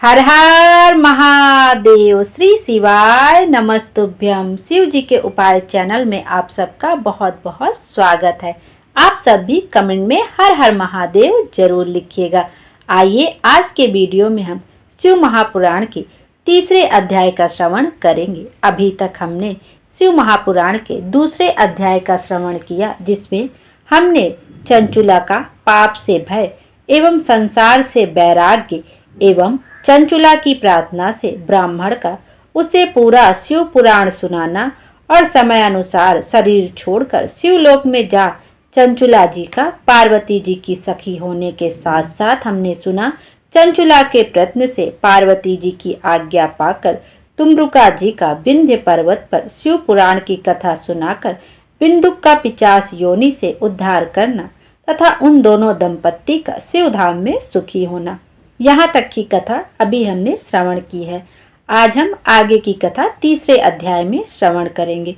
हर हर महादेव। श्री शिवाय नमस्तुभ्यम। शिव जी के उपाय चैनल में आप सबका बहुत बहुत स्वागत है। आप सब भी कमेंट में हर हर महादेव जरूर लिखिएगा। आइए आज के वीडियो में हम शिव महापुराण के तीसरे अध्याय का श्रवण करेंगे। अभी तक हमने शिव महापुराण के दूसरे अध्याय का श्रवण किया, जिसमें हमने चंचुला का पाप से भय एवं संसार से वैराग्य एवं चंचुला की प्रार्थना से ब्राह्मण का उसे पूरा शिव पुराण सुनाना और समयानुसार शरीर छोड़कर शिवलोक में जा चंचुला जी का पार्वती जी की सखी होने के साथ साथ हमने सुना चंचुला के प्रयत्न से पार्वती जी की आज्ञा पाकर तुम्रुका जी का विंध्य पर्वत पर शिव पुराण की कथा सुनाकर बिंदुक का 50 योनि से उद्धार करना तथा उन दोनों दंपत्ति का शिवधाम में सुखी होना। यहाँ तक की कथा अभी हमने श्रवण की है। आज हम आगे की कथा तीसरे अध्याय में श्रवण करेंगे।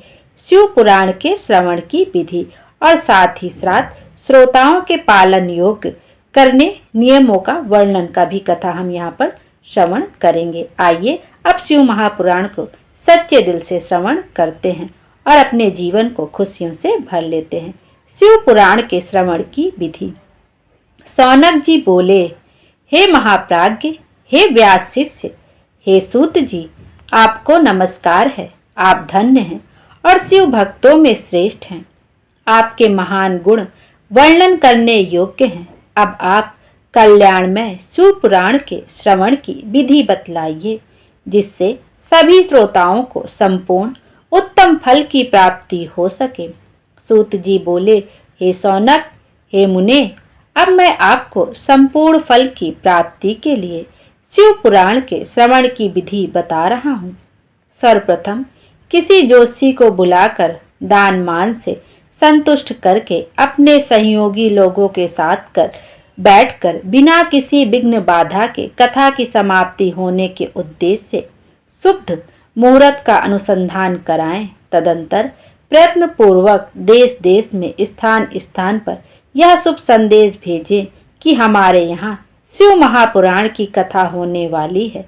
शिव पुराण के श्रवण की विधि और साथ ही साथ श्रोताओं के पालन योग्य करने नियमों का वर्णन का भी कथा हम यहाँ पर श्रवण करेंगे। आइए अब शिव महापुराण को सच्चे दिल से श्रवण करते हैं और अपने जीवन को खुशियों से भर लेते हैं। शिव पुराण के श्रवण की विधि। सौनक जी बोले, हे महाप्राज्ञ, हे व्यास शिष्य, हे सूत जी, आपको नमस्कार है। आप धन्य हैं और शिव भक्तों में श्रेष्ठ हैं। आपके महान गुण वर्णन करने योग्य हैं। अब आप कल्याणमय शिव पुराण के श्रवण की विधि बतलाइए, जिससे सभी श्रोताओं को संपूर्ण उत्तम फल की प्राप्ति हो सके। सूत जी बोले, हे सौनक, हे मुने, अब मैं आपको संपूर्ण फल की प्राप्ति के लिए शिव पुराण के श्रवण की विधि बता रहा हूँ। सर्वप्रथम किसी जोशी को बुलाकर दान मान से संतुष्ट करके अपने सहयोगी लोगों के साथ बैठकर बिना किसी विघ्न बाधा के कथा की समाप्ति होने के उद्देश्य से शुद्ध मुहूर्त का अनुसंधान कराएं। तदंतर प्रयत्न पूर्वक देश देश में स्थान स्थान पर यह शुभ संदेश भेजें कि हमारे यहाँ शिव महापुराण की कथा होने वाली है।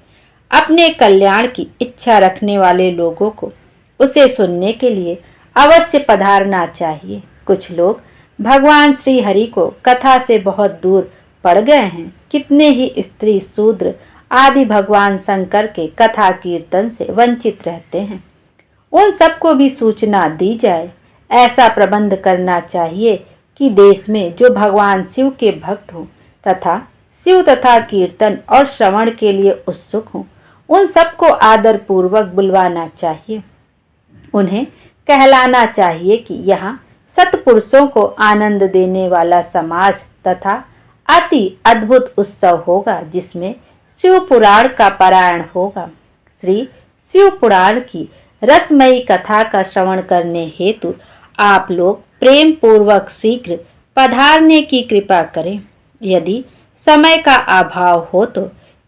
अपने कल्याण की इच्छा रखने वाले लोगों को उसे सुनने के लिए अवश्य पधारना चाहिए। कुछ लोग भगवान श्री हरि को कथा से बहुत दूर पड़ गए हैं। कितने ही स्त्री शूद्र आदि भगवान शंकर के कथा कीर्तन से वंचित रहते हैं। उन सबको भी सूचना दी जाए। ऐसा प्रबंध करना चाहिए कि देश में जो भगवान शिव के भक्त हों तथा शिव तथा कीर्तन और श्रवण के लिए उत्सुक हों, उन सबको आदर पूर्वक बुलवाना चाहिए। उन्हें कहलाना चाहिए कि यहाँ सत्पुरुषों को आनंद देने वाला समाज तथा अति अद्भुत उत्सव होगा, जिसमें शिव पुराण का पारायण होगा। श्री शिव पुराण की रसमयी कथा का श्रवण करने हेतु आप लोग प्रेम पूर्वक शीघ्र पधारने की कृपा करें। यदि समय का अभाव हो तो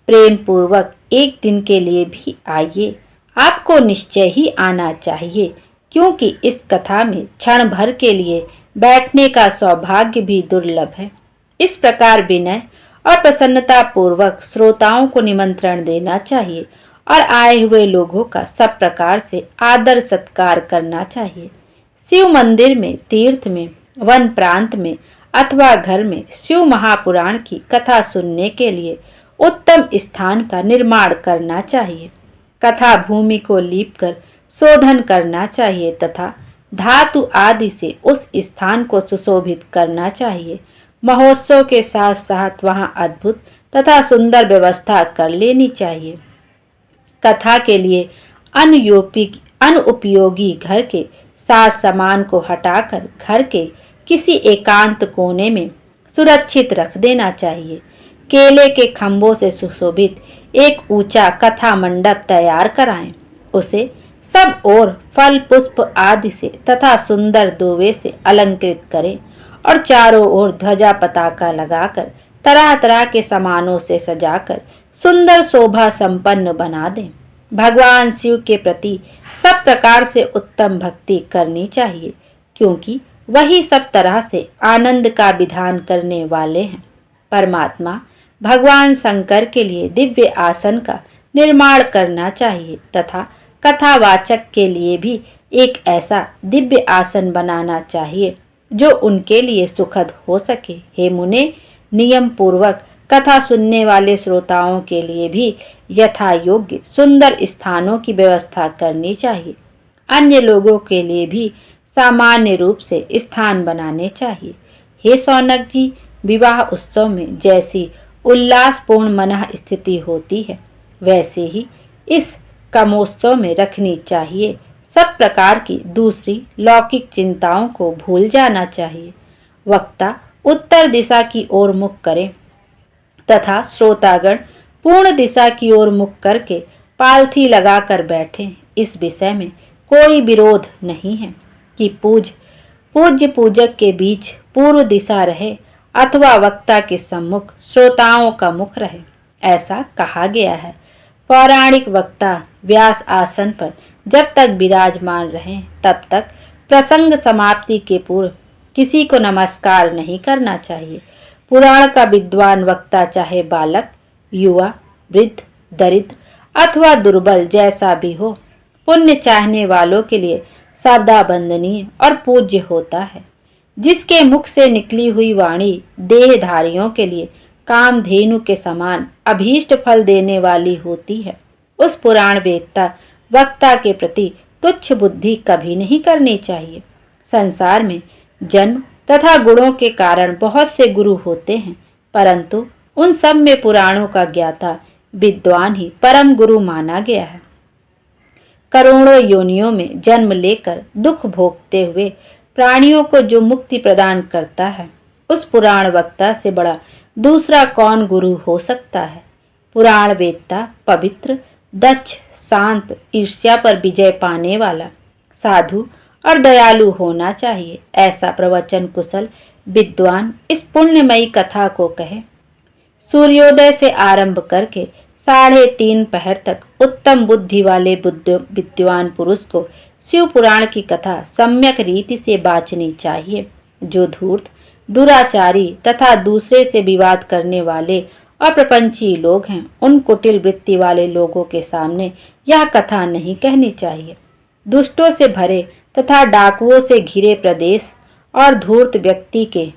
प्रेम पूर्वक एक दिन के लिए भी आइए। आपको निश्चय ही आना चाहिए, क्योंकि इस कथा में क्षण भर के लिए बैठने का सौभाग्य भी दुर्लभ है। इस प्रकार विनय और प्रसन्नता पूर्वक श्रोताओं को निमंत्रण देना चाहिए और आए हुए लोगों का सब प्रकार से आदर सत्कार करना चाहिए। शिव मंदिर में, तीर्थ में, वन प्रांत में अथवा घर में शिव महापुराण की कथा सुनने के लिए उत्तम स्थान का निर्माण करना चाहिए। कथा भूमि को लीपकर शोधन करना चाहिए तथा धातु आदि से उस स्थान को सुशोभित करना चाहिए। महोत्सव के साथ साथ वहां अद्भुत तथा सुंदर व्यवस्था कर लेनी चाहिए। कथा के लिए अनुपयोगी घर के साज सामान को हटाकर घर के किसी एकांत कोने में सुरक्षित रख देना चाहिए। केले के खंभों से सुशोभित एक ऊंचा कथा मंडप तैयार कराएं। उसे सब ओर फल पुष्प आदि से तथा सुंदर दोवे से अलंकृत करें और चारों ओर ध्वजा पताका लगाकर तरह तरह के सामानों से सजाकर सुंदर शोभा संपन्न बना दें। भगवान शिव के प्रति सब प्रकार से उत्तम भक्ति करनी चाहिए, क्योंकि वही सब तरह से आनंद का विधान करने वाले हैं। परमात्मा भगवान शंकर के लिए दिव्य आसन का निर्माण करना चाहिए तथा कथावाचक के लिए भी एक ऐसा दिव्य आसन बनाना चाहिए जो उनके लिए सुखद हो सके। हे मुने, नियम पूर्वक कथा सुनने वाले श्रोताओं के लिए भी यथा योग्य सुंदर स्थानों की व्यवस्था करनी चाहिए। अन्य लोगों के लिए भी सामान्य रूप से स्थान बनाने चाहिए। हे शौनक जी, विवाह उत्सव में जैसी उल्लासपूर्ण मनः स्थिति होती है वैसे ही इस कामोत्सव में रखनी चाहिए। सब प्रकार की दूसरी लौकिक चिंताओं को भूल जाना चाहिए। वक्ता उत्तर दिशा की ओर मुख करें तथा श्रोतागण पूर्ण दिशा की ओर मुख करके पालथी लगाकर बैठें। इस विषय में कोई विरोध नहीं है कि पूज्य पूजक के बीच पूर्व दिशा रहे अथवा वक्ता के सम्मुख श्रोताओं का मुख रहे, ऐसा कहा गया है। पौराणिक वक्ता व्यास आसन पर जब तक विराजमान रहे तब तक प्रसंग समाप्ति के पूर्व किसी को नमस्कार नहीं करना चाहिए। पुराण का विद्वान वक्ता चाहे बालक, युवा, वृद्ध, दरिद्र अथवा दुर्बल जैसा भी हो, पुण्य चाहने वालों के लिए सदा वंदनीय और पूज्य होता है। जिसके मुख से निकली हुई वाणी देहधारियों के लिए कामधेनु के समान अभीष्ट फल देने वाली होती है, उस पुराण वेत्ता वक्ता के प्रति तुच्छ बुद्धि कभी नहीं करनी चाहिए। संसार में जन्म तथा गुणों के कारण बहुत से गुरु होते हैं, परंतु उन सब में पुराणों का ज्ञाता विद्वान ही परम गुरु माना गया है। करोड़ों योनियों में जन्म लेकर दुख भोगते हुए प्राणियों को जो मुक्ति प्रदान करता है, उस पुराण वक्ता से बड़ा दूसरा कौन गुरु हो सकता है। पुराण वेत्ता पवित्र, दक्ष, शांत, ईर्ष्या पर विजय पाने वाला, साधु और दयालु होना चाहिए। ऐसा प्रवचन कुशल विद्वान इस पुण्यमयी कथा को कहे। सूर्योदय से आरंभ करके 3:30 पहर तक उत्तम बुद्धि वाले विद्वान पुरुष को शिव पुराण की कथा सम्यक रीति से बाँचनी चाहिए। जो धूर्त, दुराचारी तथा दूसरे से विवाद करने वाले और प्रपंची लोग हैं, उन कुटिल वृत्ति वाले लोगों के सामने यह कथा नहीं कहनी चाहिए। दुष्टों से भरे तथा डाकुओं से घिरे प्रदेश और धूर्त व्यक्ति के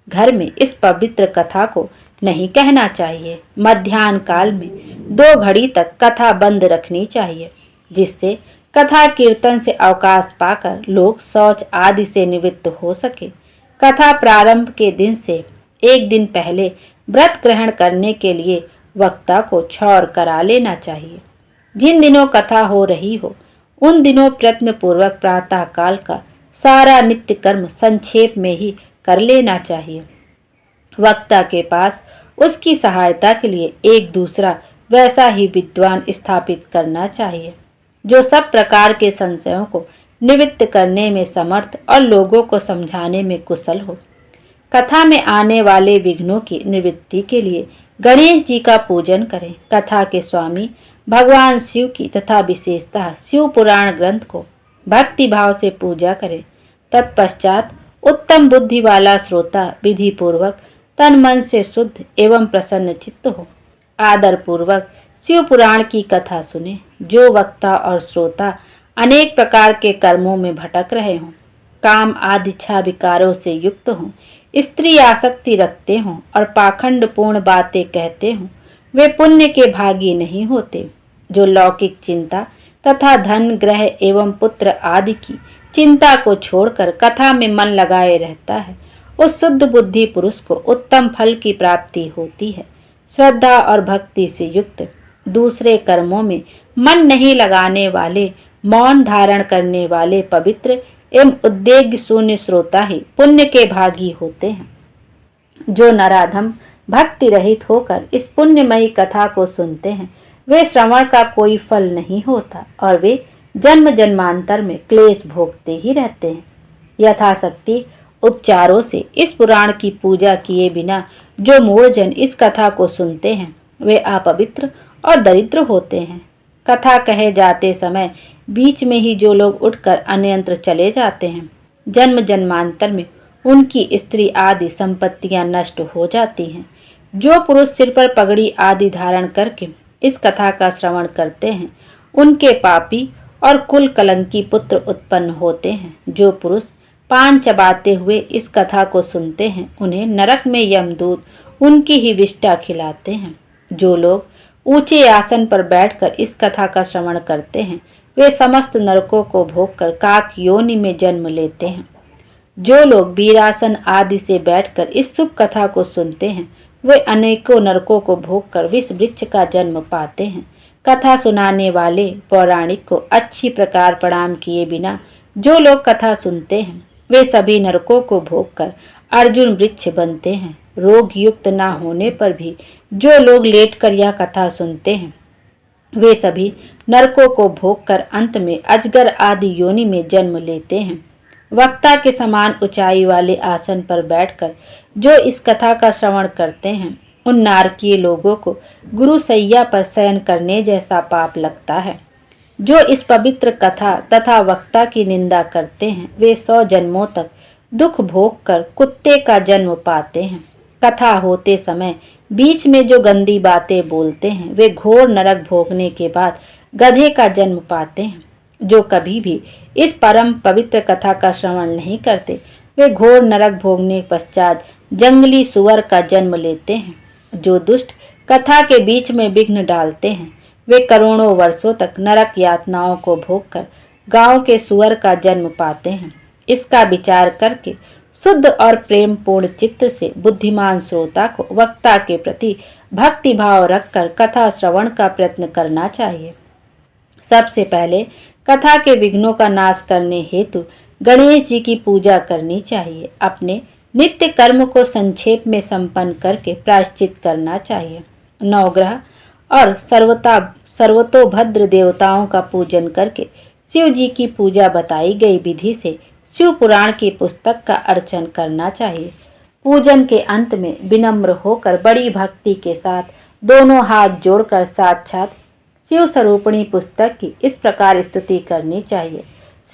घर में इस पवित्र कथा को नहीं कहना चाहिए। मध्याह्न काल में 2 घड़ी तक कथा बंद रखनी चाहिए, जिससे कथा कीर्तन से अवकाश पाकर लोग शौच आदि से निवृत्त हो सके। कथा प्रारंभ के दिन से 1 दिन पहले व्रत ग्रहण करने के लिए वक्ता को क्षौर करा लेना चाहिए। जिन दिनों कथा हो रही हो उन दिनों प्रयत्न पूर्वक प्रातः काल का सारा नित्य कर्म संक्षेप में ही कर लेना चाहिए। वक्ता के पास उसकी सहायता के लिए एक दूसरा वैसा ही विद्वान स्थापित करना चाहिए, जो सब प्रकार के संशयों को निवृत्त करने में समर्थ और लोगों को समझाने में कुशल हो। कथा में आने वाले विघ्नों की निवृत्ति के लिए गणेश जी का पूजन करें। कथा के स्वामी भगवान शिव की तथा विशेषतः शिव पुराण ग्रंथ को भक्ति भाव से पूजा करें। तत्पश्चात उत्तम बुद्धि वाला श्रोता विधि पूर्वक तन मन से शुद्ध एवं प्रसन्न चित्त हो आदर पूर्वक शिव पुराण की कथा सुने। जो वक्ता और श्रोता अनेक प्रकार के कर्मों में भटक रहे हों, काम आदि इच्छा विकारों से युक्त हों, स्त्री आसक्ति रखते हों और पाखंड पूर्ण बातें कहते हों, वे पुण्य के भागी नहीं होते। जो लौकिक चिंता तथा धन, ग्रह एवं पुत्र आदि की चिंता को छोड़कर कथा में मन लगाए रहता है, उस शुद्ध बुद्धि पुरुष को उत्तम फल की प्राप्ति होती है। श्रद्धा और भक्ति से युक्त दूसरे कर्मों में मन नहीं लगाने वाले, मौन धारण करने वाले पवित्र एवं उद्वेग शून्य श्रोता ही पुण्य के भागी होते हैं। जो नराधम भक्ति रहित होकर इस पुण्यमयी कथा को सुनते हैं, वे श्रवण का कोई फल नहीं होता और वे जन्म जन्मांतर में क्लेश भोगते ही रहते हैं। यथाशक्ति उपचारों से इस पुराण की पूजा किए बिना जो मूढ़जन इस कथा को सुनते हैं, वे अपवित्र और दरिद्र होते हैं। कथा कहे जाते समय बीच में ही जो लोग उठकर अन्यत्र चले जाते हैं, जन्म जन्मांतर में उनकी स्त्री आदि संपत्तियां नष्ट हो जाती हैं। जो पुरुष सिर पर पगड़ी आदि धारण करके इस कथा का श्रवण करते हैं उनके पापी और कुल कलंकी पुत्र उत्पन्न होते हैं। जो पुरुष पान चबाते हुए इस कथा को सुनते हैं उन्हें नरक में यमदूत उनकी ही विष्ठा खिलाते हैं। जो लोग ऊंचे आसन पर बैठकर इस कथा का श्रवण करते हैं वे समस्त नरकों को भोगकर काक योनि में जन्म लेते हैं। जो लोग वीरासन आदि से बैठकर इस शुभ कथा को सुनते हैं वे अनेकों नरकों को भोगकर विष वृक्ष का जन्म पाते हैं। कथा सुनाने वाले पौराणिक को अच्छी प्रकार प्रणाम किए बिना जो लोग कथा सुनते हैं वे सभी नरकों को भोगकर अर्जुन वृक्ष बनते हैं। रोग युक्त न होने पर भी जो लोग लेटकर यह कथा सुनते हैं वे सभी नरकों को भोगकर अंत में अजगर आदि योनि में जन्म लेते हैं। वक्ता के समान ऊंचाई वाले आसन पर बैठकर जो इस कथा का श्रवण करते हैं उन नारकीय लोगों को गुरु सैया पर शयन करने जैसा पाप लगता है। जो इस पवित्र कथा तथा वक्ता की निंदा करते हैं वे 100 जन्मों तक दुख भोग कर कुत्ते का जन्म पाते हैं। कथा होते समय बीच में जो गंदी बातें बोलते हैं वे घोर नरक भोगने के बाद गधे का जन्म पाते हैं। जो कभी भी इस परम पवित्र कथा का श्रवण नहीं करते वे घोर नरक भोगने पश्चात जंगली सुअर का जन्म लेते हैं। जो दुष्ट कथा के बीच में विघ्न डालते हैं वे करोड़ों वर्षों तक नरक यातनाओं को भोगकर गांव के सुअर का जन्म पाते हैं। इसका विचार करके शुद्ध और प्रेम पूर्ण चित्त से बुद्धिमान श्रोता को वक्ता के प्रति भक्ति भाव रखकर कथा श्रवण का प्रयत्न करना चाहिए। सबसे पहले कथा के विघ्नों का नाश करने हेतु गणेश जी की पूजा करनी चाहिए। अपने नित्य कर्म को संक्षेप में संपन्न करके प्रायश्चित करना चाहिए। नवग्रह और सर्वतोभद्र देवताओं का पूजन करके शिव जी की पूजा बताई गई विधि से शिव पुराण की पुस्तक का अर्चन करना चाहिए। पूजन के अंत में विनम्र होकर बड़ी भक्ति के साथ दोनों हाथ जोड़कर साक्षात शिव स्वरूपिणी पुस्तक की इस प्रकार स्तुति करनी चाहिए।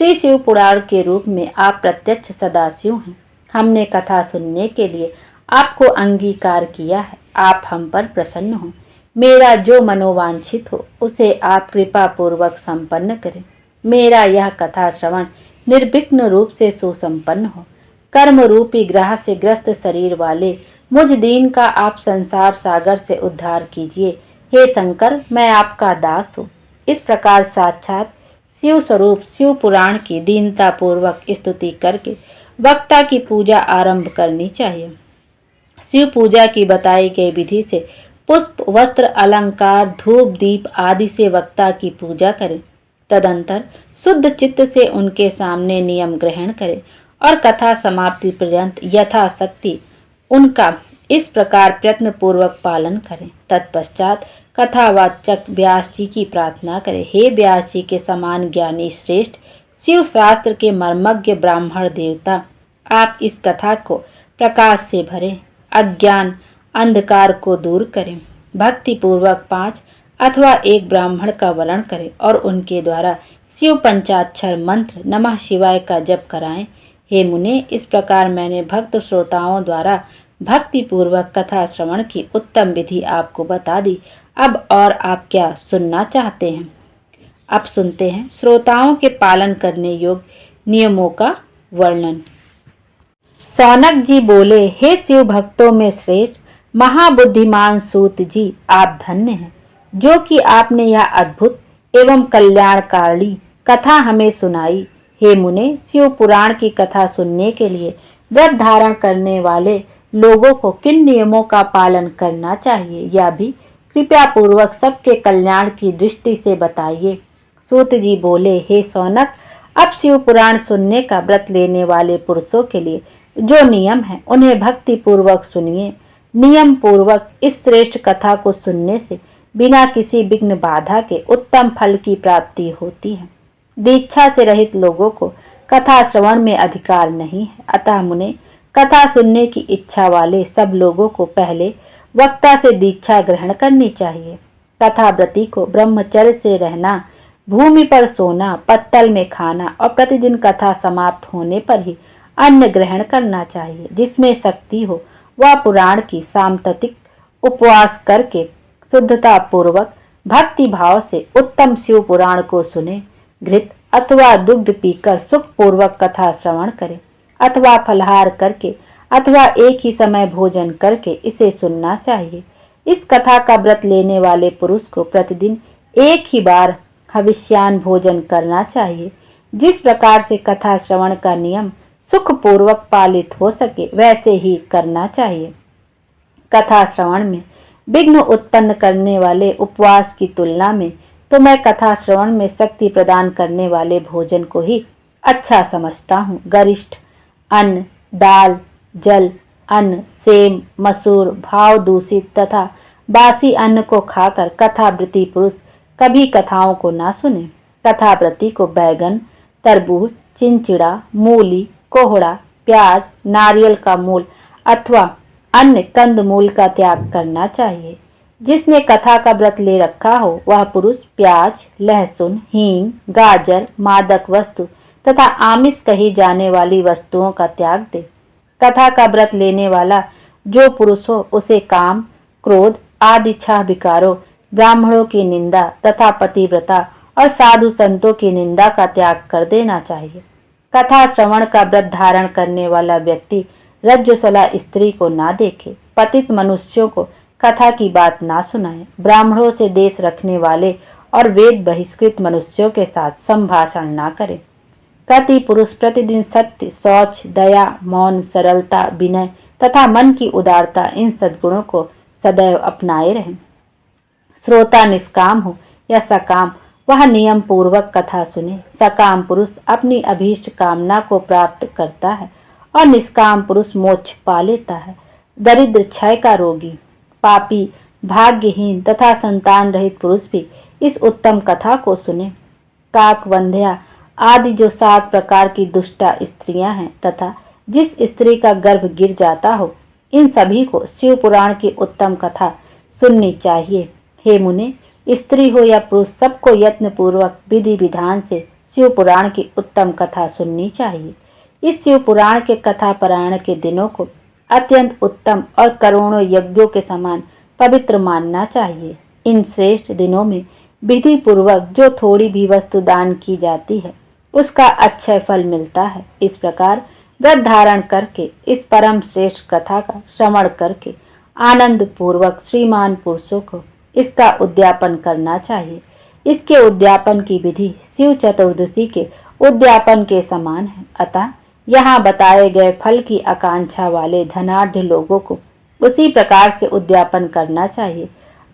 श्री शिव पुराण के रूप में आप प्रत्यक्ष सदाशिव हैं। हमने कथा सुनने के लिए आपको अंगीकार किया है। आप हम पर प्रसन्न हो। मेरा जो मनोवांछित हो उसे आप कृपा पूर्वक संपन्न करें। मेरा यह कथा श्रवण निर्विघ्न रूप से सुसंपन्न हो। कर्म रूपी ग्रह से ग्रस्त शरीर वाले मुझ दीन का आप संसार सागर से उद्धार कीजिए। हे शंकर, मैं आपका दास हूँ। इस प्रकार साक्षात शिव स्वरूप शिव पुराण की दीनता पूर्वक स्तुति करके वक्ता की पूजा आरंभ करनी चाहिए। शिव पूजा की बताई गई विधि से पुष्प, वस्त्र, अलंकार, धूप, दीप आदि से वक्ता की पूजा करें। तदंतर शुद्ध चित्त से उनके सामने नियम ग्रहण करें और कथा समाप्ति पर्यंत यथाशक्ति उनका इस प्रकार प्रयत्न पूर्वक पालन करें। तत्पश्चात कथावाचक व्यास जी की प्रार्थना करें। हे व्यास जी के समान ज्ञानी श्रेष्ठ शिव शास्त्र के मर्मज्ञ ब्राह्मण देवता, आप इस कथा को प्रकाश से भरें, अज्ञान अंधकार को दूर करें। भक्ति पूर्वक 5 अथवा 1 ब्राह्मण का वर्ण करें और उनके द्वारा शिव पंचाक्षर मंत्र नमः शिवाय का जप कराएं। हे मुने, इस प्रकार मैंने भक्त श्रोताओं द्वारा भक्ति पूर्वक कथा श्रवण की उत्तम विधि आपको बता दी। अब और आप क्या सुनना चाहते हैं? अब सुनते हैं श्रोताओं के पालन करने योग्य नियमों का वर्णन। सौनक जी बोले, हे शिव भक्तों में श्रेष्ठ महाबुद्धिमान सूत जी, आप धन्य हैं जो कि आपने यह अद्भुत एवं कल्याणकारी कथा हमें सुनाई। हे मुने, शिव पुराण की कथा सुनने के लिए व्रत धारण करने वाले लोगों को किन नियमों का पालन करना चाहिए यह भी कृपया पूर्वक सबके कल्याण की दृष्टि से बताइए। सूत जी बोले, हे सौनक, अब शिव पुराण सुनने का व्रत लेने वाले पुरुषों के लिए जो नियम है उन्हें भक्ति पूर्वक सुनिए। नियम पूर्वक इस श्रेष्ठ कथा को सुनने से बिना किसी विघ्न बाधा के उत्तम फल की प्राप्ति होती है। दीक्षा से रहित लोगों को कथा श्रवण में अधिकार नहीं है। अतः मुने, कथा सुनने की इच्छा वाले सब लोगों को पहले वक्ता से दीक्षा ग्रहण करनी चाहिए। कथाव्रती को ब्रह्मचर्य से रहना, भूमि पर सोना, पत्तल में खाना और प्रतिदिन कथा समाप्त होने पर ही अन्न ग्रहण करना चाहिए। जिसमें शक्ति हो वह पुराण की सांततिक उपवास करके शुद्धता पूर्वक भक्ति भाव से उत्तम शिव पुराण को सुने, घृत अथवा दुग्ध पीकर सुख पूर्वक कथा श्रवण करे, अथवा फलहार करके अथवा एक ही समय भोजन करके इसे सुनना चाहिए। इस कथा का व्रत लेने वाले पुरुष को प्रतिदिन एक ही बार हविष्यान भोजन करना चाहिए। जिस प्रकार से कथा श्रवण का नियम सुख पूर्वक पालित हो सके वैसे ही करना चाहिए। कथा श्रवण में विघ्न उत्पन्न करने वाले उपवास की तुलना में तो मैं कथा श्रवण में शक्ति प्रदान करने वाले भोजन को ही अच्छा समझता हूँ। गरिष्ठ अन्न, दाल, जल, अन्न, सेम, मसूर, भाव दूषित तथा बासी अन्न को खाकर कथाव्रती पुरुष कभी कथाओं को ना सुने। कथाव्रती को बैगन, तरबूज, चिंचिड़ा, मूली, कोहड़ा, प्याज, नारियल का मूल अथवा अन्य कंद मूल का त्याग करना चाहिए। जिसने कथा का व्रत ले रखा हो वह पुरुष प्याज, लहसुन, हींग, गाजर, मादक वस्तु तथा आमिष कही जाने वाली वस्तुओं का त्याग दे। कथा का व्रत लेने वाला जो पुरुष हो उसे काम, क्रोध आदि छह विकारों, ब्राह्मणों की निंदा तथा पतिव्रता और साधु संतों की निंदा का त्याग कर देना चाहिए। कथा श्रवण का व्रत धारण करने वाला व्यक्ति रज्जुसला स्त्री को ना देखे, पतित मनुष्यों को कथा की बात ना सुनाए, ब्राह्मणों से देश रखने वाले और वेद बहिष्कृत मनुष्यों के साथ संभाषण ना करे। कति पुरुष प्रतिदिन सत्य, शौच, दया, मौन, सरलता, विनय तथा मन की उदारता इन सद्गुणों को सदैव अपनाए रहें। श्रोता निष्काम हो या सकाम वह नियम पूर्वक कथा सुने। सकाम पुरुष अपनी अभीष्ट कामना को प्राप्त करता है और निष्काम पुरुष मोक्ष पा लेता है। दरिद्र, क्षय का रोगी, पापी, भाग्यहीन तथा संतान रहित पुरुष भी इस उत्तम कथा को सुने। काक, वंध्या आदि जो 7 प्रकार की दुष्टा स्त्रियां हैं तथा जिस स्त्री का गर्भ गिर जाता हो इन सभी को शिव पुराण की उत्तम कथा सुननी चाहिए। हे मुने, स्त्री हो या पुरुष सबको यत्न पूर्वक विधि विधान से शिव पुराण की उत्तम कथा सुननी चाहिए। इस शिव पुराण के कथा पारायण के दिनों को अत्यंत उत्तम और करोड़ों यज्ञों के समान पवित्र मानना चाहिए। इन श्रेष्ठ दिनों में विधि पूर्वक जो थोड़ी भी वस्तु दान की जाती है उसका अक्षय फल मिलता है। इस प्रकार व्रत धारण करके इस परम श्रेष्ठ कथा का श्रवण करके आनंद पूर्वक श्रीमान पुरुषों को इसका उद्यापन करना चाहिए। इसके उद्यापन की विधि शिव चतुर्दशी के उद्यापन के समान है। अतः यहाँ बताए गए फल की आकांक्षा वाले धनाढ़ लोगों को उसी प्रकार से उद्यापन करना चाहिए।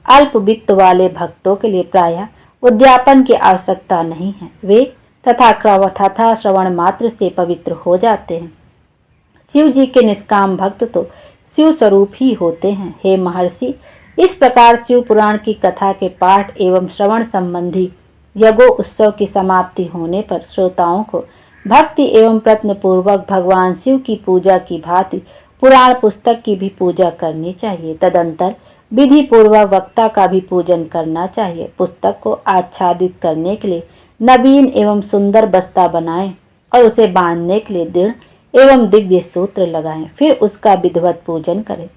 अल्प वित्त वाले भक्तों के लिए प्रायः उद्यापन की आवश्यकता नहीं है, वे तथा श्रवण मात्र से पवित्र हो जाते हैं। शिव जी के निष्काम भक्त तो शिव स्वरूप ही होते हैं। हे महर्षि, इस प्रकार शिव पुराण की कथा के पाठ एवं श्रवण संबंधी यज्ञो उत्सव की समाप्ति होने पर श्रोताओं को भक्ति एवं प्रयत्न पूर्वक भगवान शिव की पूजा की भांति पुराण पुस्तक की भी पूजा करनी चाहिए। तदंतर विधि पूर्वक वक्ता का भी पूजन करना चाहिए। पुस्तक को आच्छादित करने के लिए नवीन एवं सुंदर बस्ता बनाएं और उसे बांधने के लिए दृढ़ एवं दिव्य सूत्र लगाएं, फिर उसका विधिवत पूजन करें।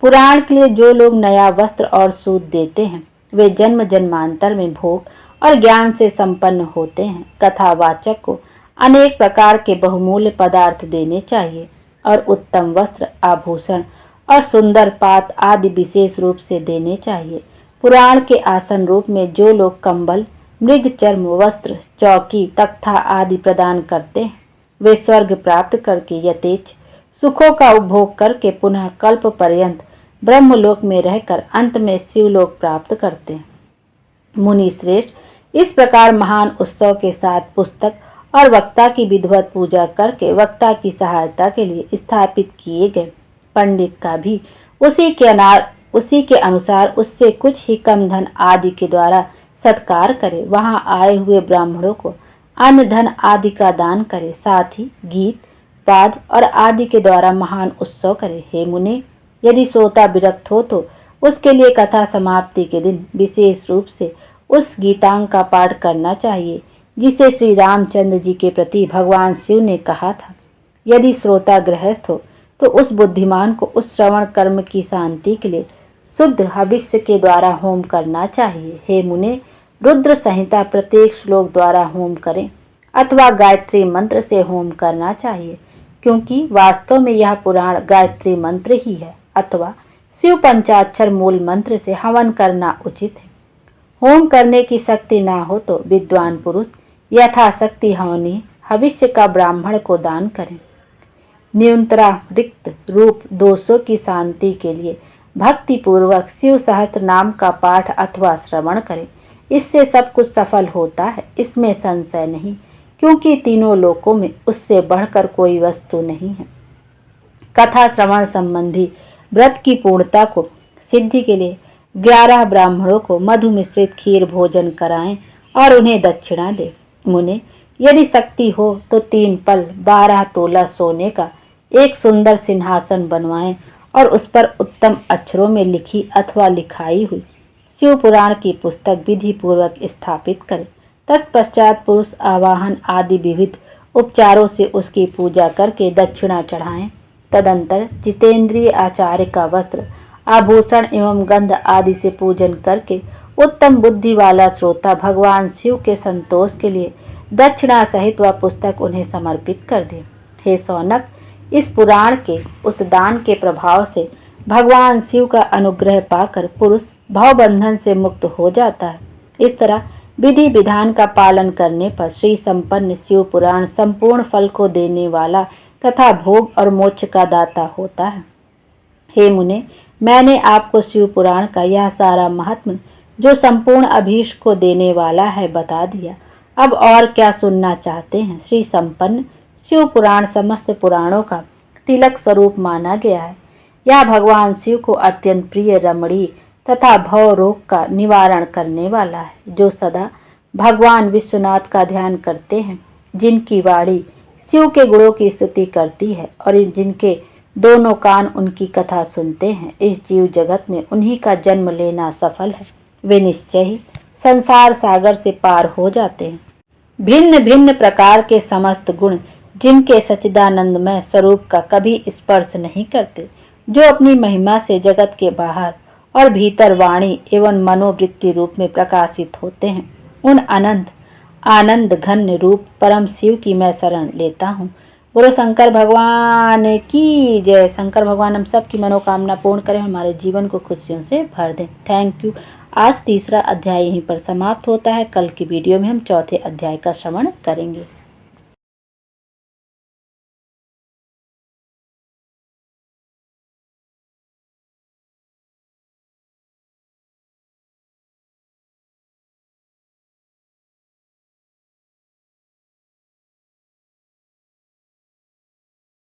पुराण के लिए जो लोग नया वस्त्र और सूत देते हैं वे जन्म जन्मांतर में भोग और ज्ञान से संपन्न होते हैं। कथावाचक को अनेक प्रकार के बहुमूल्य पदार्थ देने चाहिए और उत्तम वस्त्र, आभूषण और सुंदर पात आदि विशेष रूप से देने चाहिए। पुराण के आसन रूप में जो लोग कंबल, मृग चर्म वस्त्र, चौकी, तख्ता आदि प्रदान करते हैं वे स्वर्ग प्राप्त करके यथेच्छ सुखों का उपभोग करके पुनः कल्प पर्यंत ब्रह्मलोक में रहकर अंत में शिवलोक प्राप्त करते हैं। मुनि श्रेष्ठ, इस प्रकार महान उत्सव के साथ पुस्तक और वक्ता की विधिवत पूजा करके वक्ता की सहायता के लिए स्थापित किए गए पंडित का भी उसी के अनुसार उससे कुछ ही कम धन आदि के द्वारा सत्कार करे। वहां आए हुए ब्राह्मणों को अन्न धन आदि का दान करे, साथ ही गीत, पाद और आदि के द्वारा महान उत्सव करे। हे मुने, यदि श्रोता विरक्त हो तो उसके लिए कथा समाप्ति के दिन विशेष रूप से उस गीतांग का पाठ करना चाहिए जिसे श्री रामचंद्र जी के प्रति भगवान शिव ने कहा था। यदि श्रोता गृहस्थ हो तो उस बुद्धिमान को उस श्रवण कर्म की शांति के लिए शुद्ध हविष्य के द्वारा होम करना चाहिए। हे मुने, रुद्र संहिता प्रत्येक श्लोक द्वारा होम करें अथवा गायत्री मंत्र से होम करना चाहिए, क्योंकि वास्तव में यह पुराण गायत्री मंत्र ही है, अथवा शिव पंचाक्षर मूल मंत्र से हवन करना उचित है। होम करने की शक्ति ना हो तो विद्वान पुरुष यथाशक्ति हवनी हविष्य का ब्राह्मण को दान करें। न्यूनतरारिक्त रूप दोषों की शांति के लिए भक्ति पूर्वक शिव सहस्त्र नाम का पाठ अथवा श्रवण करें। इससे सब कुछ सफल होता है, इसमें संशय नहीं, क्योंकि तीनों लोकों में उससे बढ़कर कोई वस्तु नहीं है। कथा श्रवण संबंधी व्रत की पूर्णता को सिद्धि के लिए 11 ब्राह्मणों को मधु मिश्रित खीर भोजन कराएं और उन्हें दक्षिणा दें। मुने, यदि शक्ति हो तो 3 पल 12 तोला सोने का एक सुंदर सिंहासन बनवाएं और उस पर उत्तम अक्षरों में लिखी अथवा लिखाई हुई शिव पुराण की पुस्तक विधि पूर्वक स्थापित करें। तत्पश्चात पुरुष आवाहन आदि विविध उपचारों से उसकी पूजा करके दक्षिणा चढ़ाएं। तदंतर जितेंद्रिय आचार्य का वस्त्र, आभूषण एवं गंध आदि से पूजन करके उत्तम बुद्धि वाला श्रोता भगवान शिव के संतोष के लिए दक्षिणा सहित वह पुस्तक उन्हें समर्पित कर दे। हे सौनक, इस पुराण के उस दान के प्रभाव से भगवान शिव का अनुग्रह पाकर पुरुष भवबंधन से मुक्त हो जाता है। इस तरह विधि विधान का पालन करने पर श्री संपन्न शिव पुराण संपूर्ण फल को देने वाला तथा भोग और मोक्ष का दाता होता है। हे मुने, मैंने आपको शिव पुराण का यह सारा महात्म्य जो संपूर्ण अभीष्ट को देने वाला है बता दिया। अब और क्या सुनना चाहते हैं? श्री संपन्न शिव पुराण समस्त पुराणों का तिलक स्वरूप माना गया है। यह भगवान शिव को अत्यंत प्रिय, रमणीय तथा भव रोग का निवारण करने वाला है। जो सदा भगवान विश्वनाथ का ध्यान करते हैं, जिनकी वाणी शिव के गुणों की स्तुति करती है और जिनके दोनों कान उनकी कथा सुनते हैं, इस जीव जगत में उन्हीं का जन्म लेना सफल है। वे निश्चय ही संसार सागर से पार हो जाते हैं। भिन्न भिन्न प्रकार के समस्त गुण जिनके सच्चिदानंदमय स्वरूप का कभी स्पर्श नहीं करते, जो अपनी महिमा से जगत के बाहर और भीतर वाणी एवं मनोवृत्ति रूप में प्रकाशित होते हैं, उन अनंत आनंद घन रूप परम शिव की मैं शरण लेता हूँ। बोलो शंकर भगवान की जय। शंकर भगवान हम सब की मनोकामना पूर्ण करें, हमारे जीवन को खुशियों से भर दें। Thank you. आज तीसरा अध्याय यहीं पर समाप्त होता है। कल की वीडियो में हम चौथे अध्याय का श्रवण करेंगे।